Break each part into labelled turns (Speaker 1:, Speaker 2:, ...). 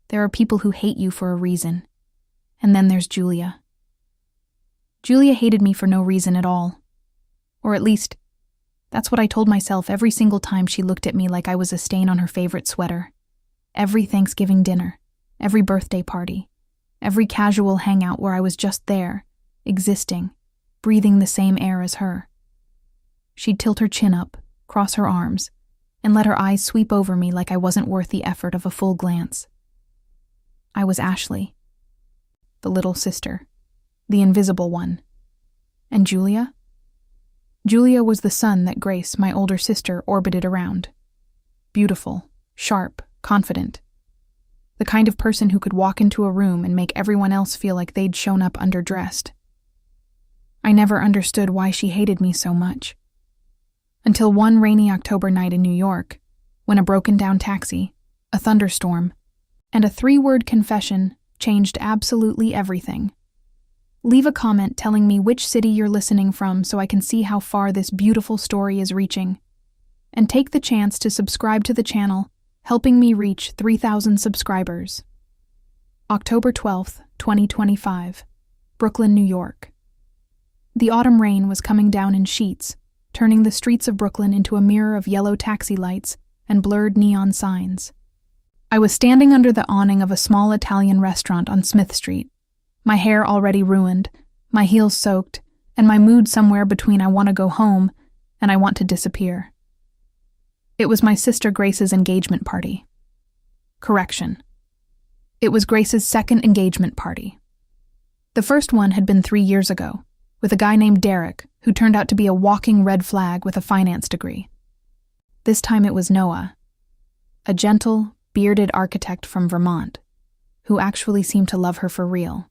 Speaker 1: There are people who hate you for a reason. And then there's Julia. Julia hated me for no reason at all. Or at least, that's what I told myself every single time she looked at me like I was a stain on her favorite sweater. Every Thanksgiving dinner, every birthday party, every casual hangout where I was just there, existing, breathing the same air as her. She'd tilt her chin up, cross her arms, and let her eyes sweep over me like I wasn't worth the effort of a full glance. I was Ashley, the little sister, the invisible one. And Julia? Julia was the sun that Grace, my older sister, orbited around. Beautiful, sharp, confident. The kind of person who could walk into a room and make everyone else feel like they'd shown up underdressed. I never understood why she hated me so much. Until one rainy October night in New York, when a broken-down taxi, a thunderstorm, and a 3-word confession changed absolutely everything. Leave a comment telling me which city you're listening from so I can see how far this beautiful story is reaching. And take the chance to subscribe to the channel, helping me reach 3,000 subscribers. October 12th, 2025, Brooklyn, New York. The autumn rain was coming down in sheets, turning the streets of Brooklyn into a mirror of yellow taxi lights and blurred neon signs. I was standing under the awning of a small Italian restaurant on Smith Street, my hair already ruined, my heels soaked, and my mood somewhere between I want to go home and I want to disappear. It was my sister Grace's engagement party. Correction. It was Grace's second engagement party. The first one had been 3 years ago, with a guy named Derek, who turned out to be a walking red flag with a finance degree. This time it was Noah, a gentle, bearded architect from Vermont, who actually seemed to love her for real.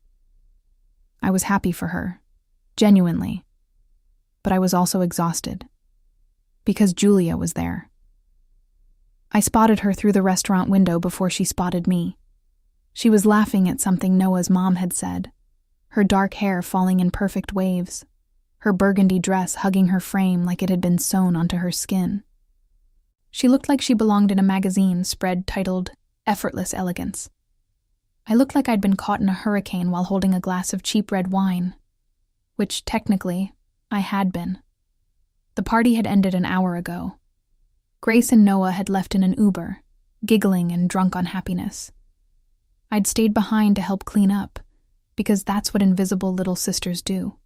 Speaker 1: I was happy for her, genuinely, but I was also exhausted, because Julia was there. I spotted her through the restaurant window before she spotted me. She was laughing at something Noah's mom had said, her dark hair falling in perfect waves, her burgundy dress hugging her frame like it had been sewn onto her skin. She looked like she belonged in a magazine spread titled Effortless Elegance. I looked like I'd been caught in a hurricane while holding a glass of cheap red wine, which technically I had been. The party had ended an hour ago. Grace and Noah had left in an Uber, giggling and drunk on happiness. I'd stayed behind to help clean up, because that's what invisible little sisters do.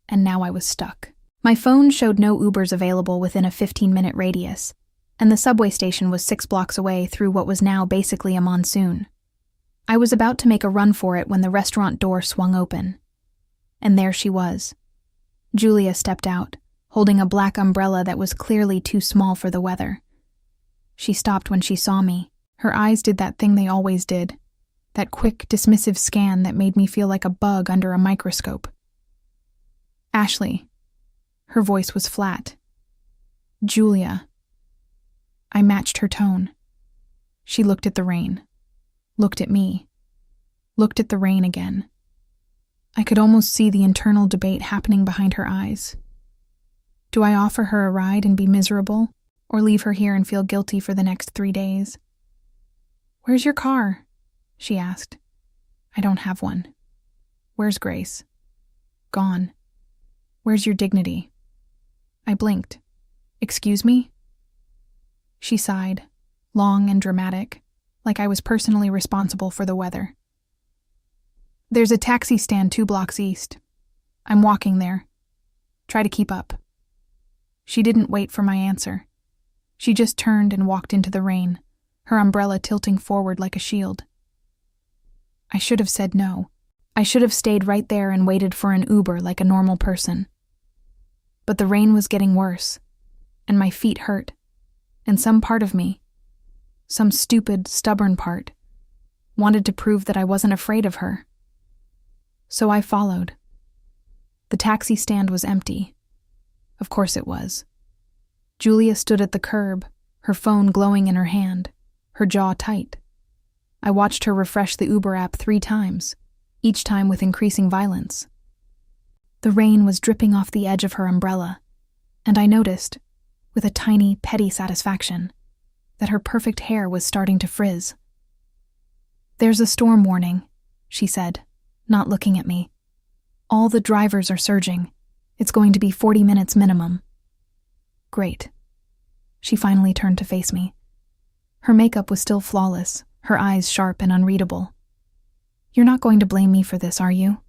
Speaker 1: And now I was stuck. My phone showed no Ubers available within a 15-minute radius, and the subway station was 6 blocks away through what was now basically a monsoon. I was about to make a run for it when the restaurant door swung open. And there she was. Julia stepped out, holding a black umbrella that was clearly too small for the weather. She stopped when she saw me. Her eyes did that thing they always did, that quick, dismissive scan that made me feel like a bug under a microscope. Ashley. Her voice was flat. Julia. I matched her tone. She looked at the rain. Looked at me. Looked at the rain again. I could almost see the internal debate happening behind her eyes. Do I offer her a ride and be miserable, or leave her here and feel guilty for the next 3 days? Where's your car? She asked. I don't have one. Where's Grace? Gone. Where's your dignity? I blinked. Excuse me? She sighed, long and dramatic, like I was personally responsible for the weather. There's a taxi stand 2 blocks east. I'm walking there. Try to keep up. She didn't wait for my answer. She just turned and walked into the rain, her umbrella tilting forward like a shield. I should have said no. I should have stayed right there and waited for an Uber like a normal person. But the rain was getting worse, and my feet hurt, and some part of me, some stupid, stubborn part, wanted to prove that I wasn't afraid of her. So I followed. The taxi stand was empty. Of course it was. Julia stood at the curb, her phone glowing in her hand, her jaw tight. I watched her refresh the Uber app 3 times, each time with increasing violence. The rain was dripping off the edge of her umbrella, and I noticed, with a tiny, petty satisfaction, that her perfect hair was starting to frizz. "There's a storm warning," she said, not looking at me. "All the drivers are surging. It's going to be 40 minutes minimum." "Great." She finally turned to face me. Her makeup was still flawless, her eyes sharp and unreadable. "You're not going to blame me for this, are you?"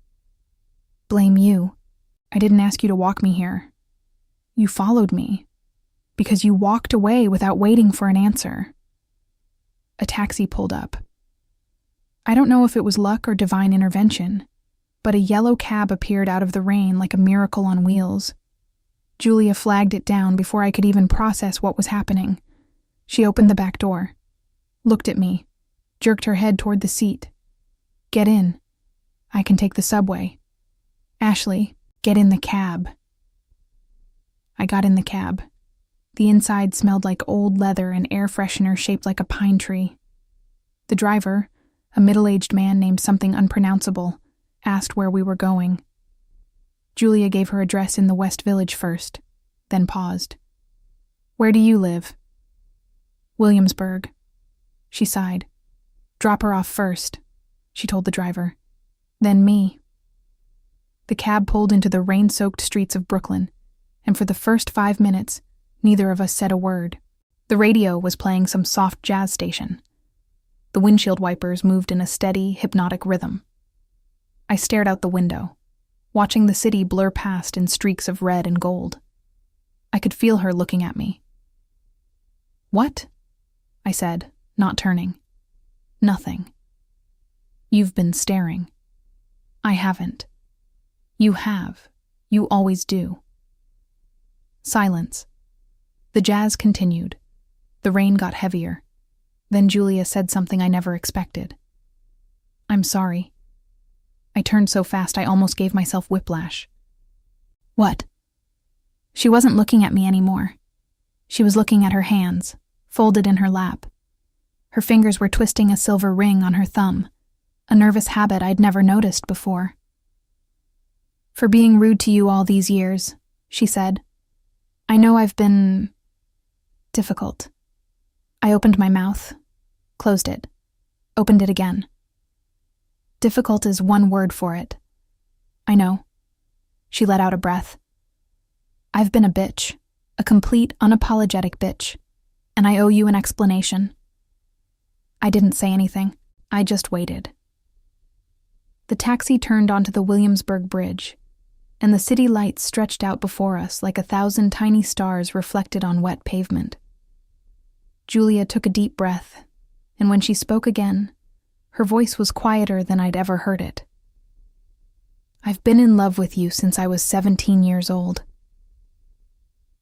Speaker 1: "Blame you? I didn't ask you to walk me here. You followed me because you walked away without waiting for an answer." A taxi pulled up. I don't know if it was luck or divine intervention, but a yellow cab appeared out of the rain like a miracle on wheels. Julia flagged it down before I could even process what was happening. She opened the back door, looked at me, jerked her head toward the seat. "Get in. I can take the subway. Ashley, get in the cab." I got in the cab. The inside smelled like old leather and air freshener shaped like a pine tree. The driver, a middle-aged man named something unpronounceable, asked where we were going. Julia gave her address in the West Village first, then paused. "Where do you live?" "Williamsburg." She sighed. "Drop her off first," she told the driver. "Then me." The cab pulled into the rain-soaked streets of Brooklyn, and for the first 5 minutes, neither of us said a word. The radio was playing some soft jazz station. The windshield wipers moved in a steady, hypnotic rhythm. I stared out the window, watching the city blur past in streaks of red and gold. I could feel her looking at me. "What?" I said, not turning. "Nothing." "You've been staring." "I haven't." "You have. You always do." Silence. The jazz continued. The rain got heavier. Then Julia said something I never expected. "I'm sorry." I turned so fast I almost gave myself whiplash. "What?" She wasn't looking at me anymore. She was looking at her hands, folded in her lap. Her fingers were twisting a silver ring on her thumb, a nervous habit I'd never noticed before. "For being rude to you all these years," she said. "I know I've been difficult." I opened my mouth, closed it, opened it again. Difficult is one word for it. "I know." She let out a breath. "I've been a bitch, a complete, unapologetic bitch, and I owe you an explanation." I didn't say anything. I just waited. The taxi turned onto the Williamsburg Bridge, and the city lights stretched out before us like 1,000 tiny stars reflected on wet pavement. Julia took a deep breath, and when she spoke again, her voice was quieter than I'd ever heard it. "I've been in love with you since I was 17 years old."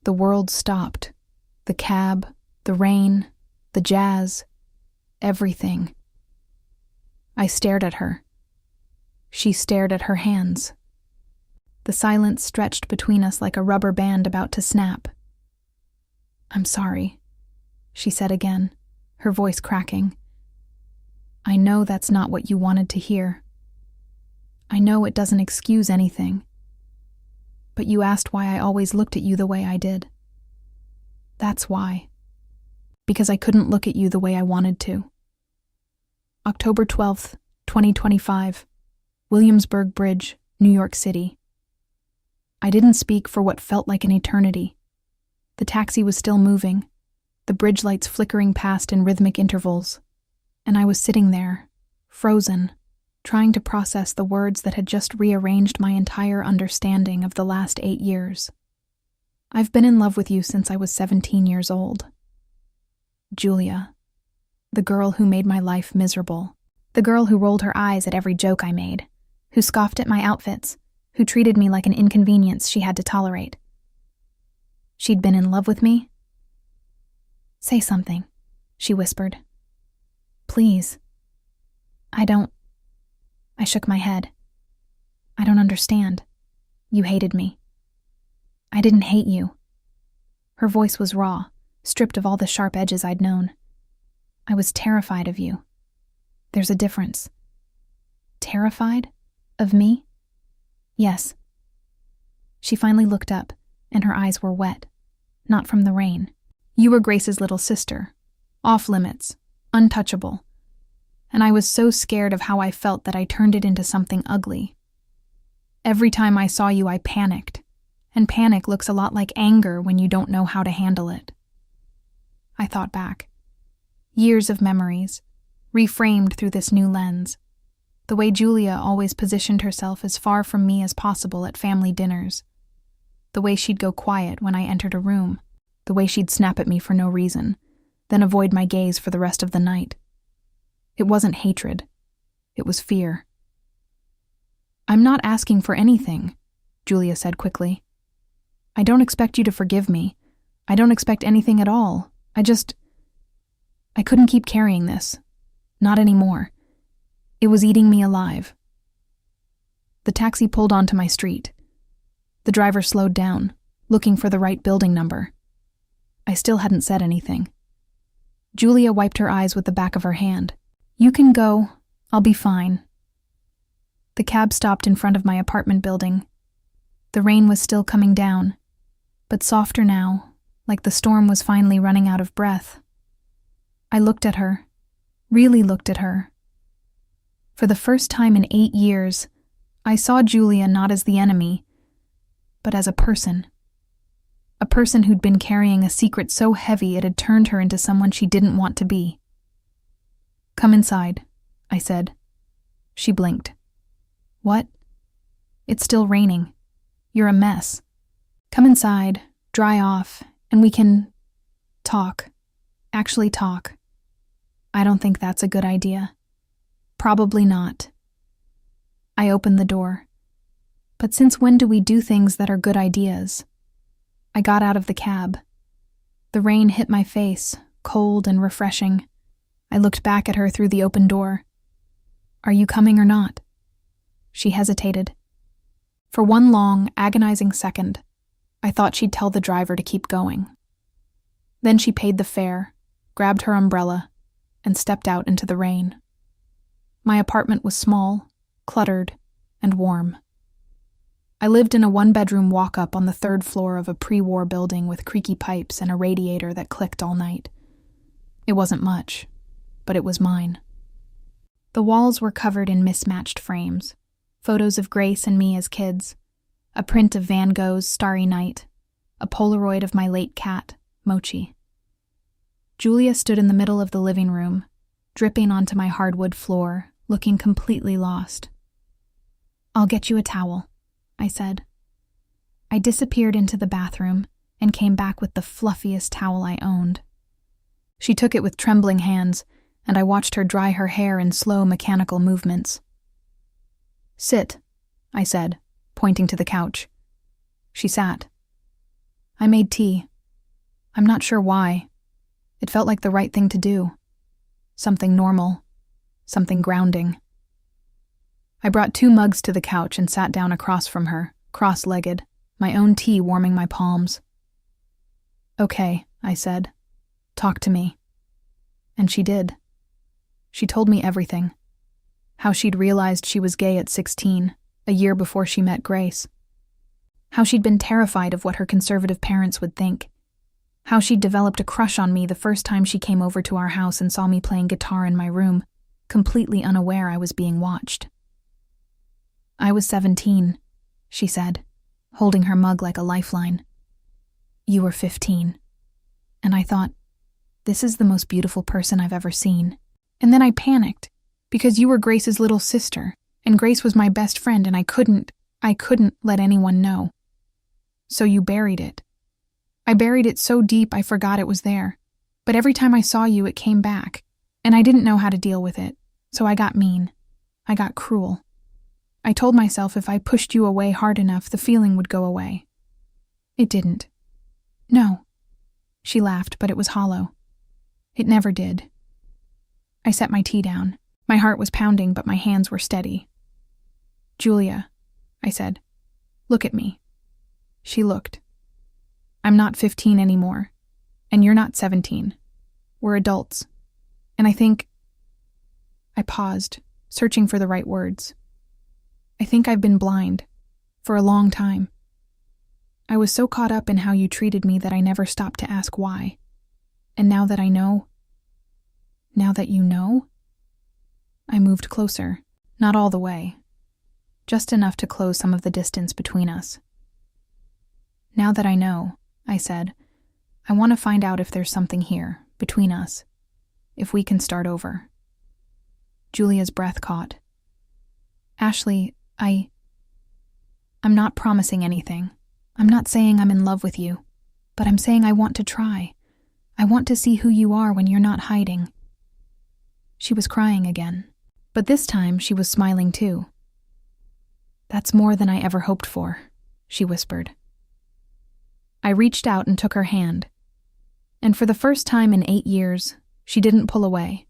Speaker 1: The world stopped. The cab, the rain, the jazz, everything. I stared at her. She stared at her hands. The silence stretched between us like a rubber band about to snap. "I'm sorry," she said again, her voice cracking. "I know that's not what you wanted to hear. I know it doesn't excuse anything. But you asked why I always looked at you the way I did. That's why. Because I couldn't look at you the way I wanted to." October 12th, 2025, Williamsburg Bridge, New York City. I didn't speak for what felt like an eternity. The taxi was still moving, the bridge lights flickering past in rhythmic intervals, and I was sitting there, frozen, trying to process the words that had just rearranged my entire understanding of the last 8 years. "I've been in love with you since I was 17 years old. Julia, the girl who made my life miserable, the girl who rolled her eyes at every joke I made, who scoffed at my outfits, who treated me like an inconvenience she had to tolerate. She'd been in love with me?" "Say something," she whispered. "Please." I shook my head. "I don't understand. You hated me." "I didn't hate you." Her voice was raw, stripped of all the sharp edges I'd known. "I was terrified of you. There's a difference." "Terrified? Of me?" "Yes." She finally looked up, and her eyes were wet, not from the rain. "You were Grace's little sister, off limits, untouchable. and I was so scared of how I felt that I turned it into something ugly. Every time I saw you, I panicked, and panic looks a lot like anger when you don't know how to handle it. I thought back. Years of memories, reframed through this new lens. The way Julia always positioned herself as far from me as possible at family dinners. The way she'd go quiet when I entered a room. The way she'd snap at me for no reason, then avoid my gaze for the rest of the night. It wasn't hatred. It was fear. "I'm not asking for anything," Julia said quickly. "I don't expect you to forgive me. I don't expect anything at all. I couldn't keep carrying this. Not anymore. It was eating me alive." The taxi pulled onto my street. The driver slowed down, looking for the right building number. I still hadn't said anything. Julia wiped her eyes with the back of her hand. "You can go. I'll be fine." The cab stopped in front of my apartment building. The rain was still coming down, but softer now, like the storm was finally running out of breath. I looked at her, really looked at her. For the first time in 8 years, I saw Julia not as the enemy, but as a person. A person who'd been carrying a secret so heavy it had turned her into someone she didn't want to be. "Come inside," I said. She blinked. "What?" "It's still raining. You're a mess. Come inside, dry off, and we can talk. Actually talk." "I don't think that's a good idea." "Probably not." I opened the door. But since when do we do things that are good ideas? I got out of the cab. The rain hit my face, cold and refreshing. I looked back at her through the open door. "Are you coming or not?" She hesitated. For one long, agonizing second, I thought she'd tell the driver to keep going. Then she paid the fare, grabbed her umbrella, and stepped out into the rain. My apartment was small, cluttered, and warm. I lived in a one-bedroom walk-up on the 3rd floor of a pre-war building with creaky pipes and a radiator that clicked all night. It wasn't much, but it was mine. The walls were covered in mismatched frames, photos of Grace and me as kids, a print of Van Gogh's Starry Night, a Polaroid of my late cat, Mochi. Julia stood in the middle of the living room, dripping onto my hardwood floor, looking completely lost. "I'll get you a towel," I said. I disappeared into the bathroom and came back with the fluffiest towel I owned. She took it with trembling hands, and I watched her dry her hair in slow mechanical movements. "Sit," I said, pointing to the couch. She sat. I made tea. I'm not sure why. It felt like the right thing to do. Something normal. Something grounding. I brought 2 mugs to the couch and sat down across from her, cross-legged, my own tea warming my palms. "Okay," I said. "Talk to me." And she did. She told me everything. How she'd realized she was gay at 16, a year before she met Grace. How she'd been terrified of what her conservative parents would think. How she'd developed a crush on me the first time she came over to our house and saw me playing guitar in my room, completely unaware I was being watched. "I was 17, she said, holding her mug like a lifeline. "You were 15. And I thought, this is the most beautiful person I've ever seen. And then I panicked, because you were Grace's little sister, and Grace was my best friend, and I couldn't let anyone know. So you buried it. I buried it so deep I forgot it was there. But every time I saw you, it came back, and I didn't know how to deal with it, so I got mean. I got cruel. I told myself if I pushed you away hard enough, the feeling would go away. It didn't. No." She laughed, but it was hollow. "It never did." I set my tea down. My heart was pounding, but my hands were steady. "Julia," I said, "look at me." She looked. "I'm not 15 anymore, and you're not 17. We're adults. And I think—" I paused, searching for the right words. "I think I've been blind. For a long time. I was so caught up in how you treated me that I never stopped to ask why. And now that I know—" "Now that you know?" moved closer, not all the way, just enough to close some of the distance between us. Now that I know, I said, I want to find out if there's something here, between us, if we can start over. Julia's breath caught. Ashley, I'm not promising anything. I'm not saying I'm in love with you, but I'm saying I want to try. I want to see who you are when you're not hiding. She was crying again, but this time she was smiling too. That's more than I ever hoped for, she whispered. I reached out and took her hand, and for the first time in 8 years, she didn't pull away.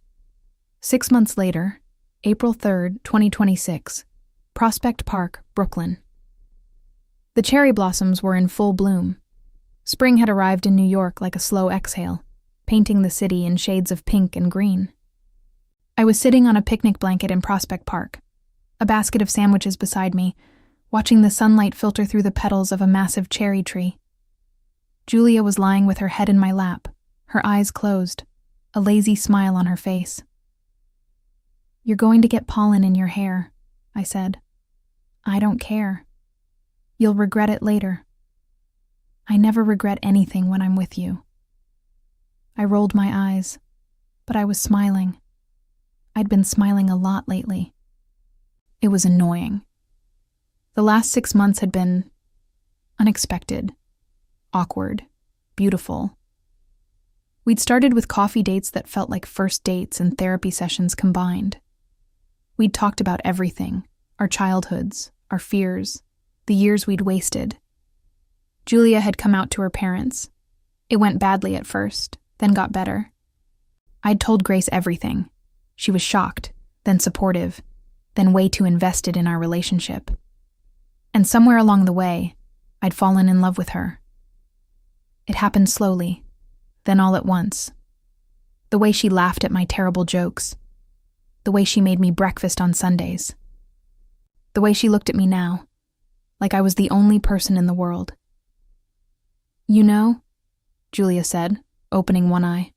Speaker 1: 6 months later, April 3rd, 2026, Prospect Park, Brooklyn. The cherry blossoms were in full bloom. Spring had arrived in New York like a slow exhale, painting the city in shades of pink and green. I was sitting on a picnic blanket in Prospect Park, a basket of sandwiches beside me, watching the sunlight filter through the petals of a massive cherry tree. Julia was lying with her head in my lap, her eyes closed, a lazy smile on her face. You're going to get pollen in your hair, I said. I don't care. You'll regret it later. I never regret anything when I'm with you. I rolled my eyes, but I was smiling. I'd been smiling a lot lately. It was annoying. The last 6 months had been unexpected, awkward, beautiful. We'd started with coffee dates that felt like first dates and therapy sessions combined. We'd talked about everything, our childhoods, our fears, the years we'd wasted. Julia had come out to her parents. It went badly at first, then got better. I'd told Grace everything. She was shocked, then supportive, then way too invested in our relationship. And somewhere along the way, I'd fallen in love with her. It happened slowly, then all at once. The way she laughed at my terrible jokes. The way she made me breakfast on Sundays. The way she looked at me now, like I was the only person in the world. You know, Julia said, opening one eye,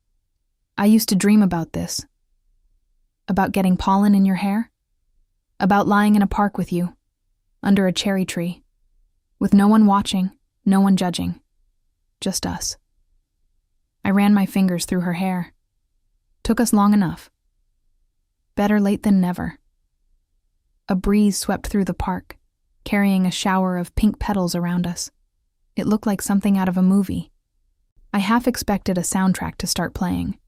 Speaker 1: I used to dream about this. About getting pollen in your hair. About lying in a park with you, under a cherry tree, with no one watching, no one judging. Just us. I ran my fingers through her hair. Took us long enough. Better late than never. A breeze swept through the park, carrying a shower of pink petals around us. It looked like something out of a movie. I half expected a soundtrack to start playing.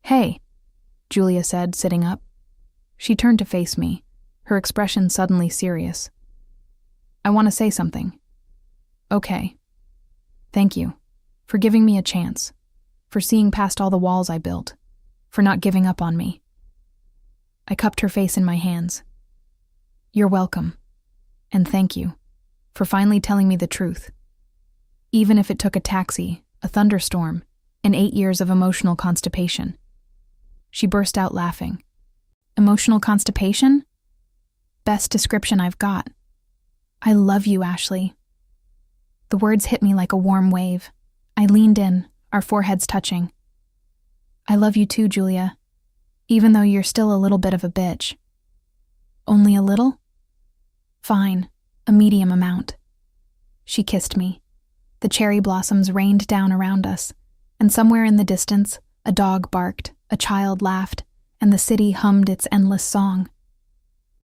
Speaker 1: Hey, Julia said, sitting up. She turned to face me, her expression suddenly serious. I want to say something. Okay. Thank you. For giving me a chance. For seeing past all the walls I built. For not giving up on me. I cupped her face in my hands. You're welcome. And thank you. For finally telling me the truth. Even if it took a taxi, a thunderstorm, and 8 years of emotional constipation. She burst out laughing. Emotional constipation? Best description I've got. I love you, Ashley. The words hit me like a warm wave. I leaned in, our foreheads touching. I love you too, Julia. Even though you're still a little bit of a bitch. Only a little? Fine, a medium amount. She kissed me. The cherry blossoms rained down around us, and somewhere in the distance, a dog barked, a child laughed, and the city hummed its endless song.